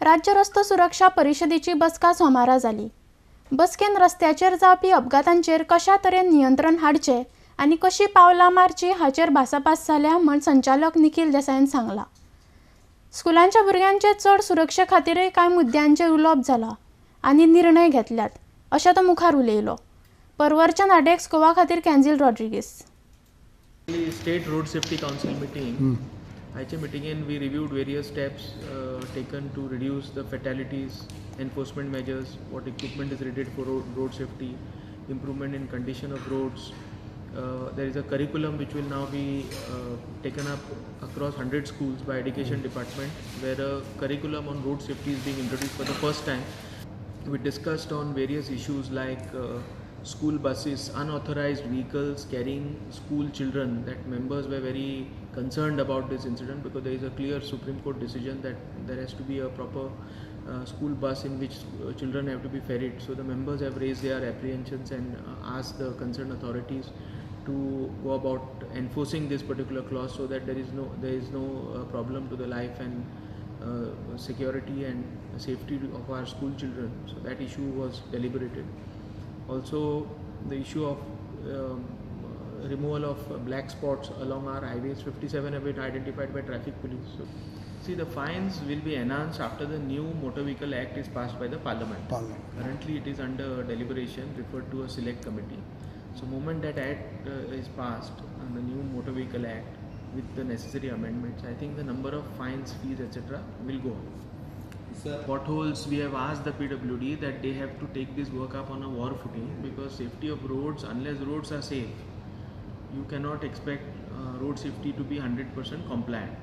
राज्य रस्तो सुरक्षा परिशदेची बसका सोमारा जाली. बसकेन रस्त्याचेर जावपी अपघातांचेर कशा तरेन नियंत्रण हाडचे आनी कशी पावलां मारची हाचेर भासाभास जाल्या म्हण संचालक निखिल देसाईन सांगला. स्कुलांच्या भुरग्यांचे चड सुरक्षे खातीरय कांय मुद्द्यांचेर उलोवप जाला आनी निर्णय घेतल्यात अशें तो मुखार उलयलो. परवरच्या नाडेक्स गोवा खातीर कॅन्झिल Rodrigues. State Road Safety Council meeting. At meeting we reviewed various steps taken to reduce the fatalities, enforcement measures, what equipment is needed for road safety, improvement in condition of roads. There is a curriculum which will now be taken up across 100 schools by Education Department, where a curriculum on road safety is being introduced for the first time. We discussed on various issues like school buses, unauthorized vehicles carrying school children. That members were very concerned about this incident because there is a clear Supreme Court decision that there has to be a proper school bus in which children have to be ferried. So the members have raised their apprehensions and asked the concerned authorities to go about enforcing this particular clause so that there is no problem to the life and security and safety of our school children. So that issue was deliberated. Also, the issue of removal of black spots along our highways, 57 have been identified by traffic police. So, see, the fines will be enhanced after the new Motor Vehicle Act is passed by the Parliament. Currently, it is under deliberation, referred to a select committee. So, moment that Act is passed, and the new Motor Vehicle Act with the necessary amendments, I think the number of fines, fees, etc. will go up. Potholes, we have asked the PWD that they have to take this work up on a war footing because safety of roads, unless roads are safe, you cannot expect road safety to be 100% compliant.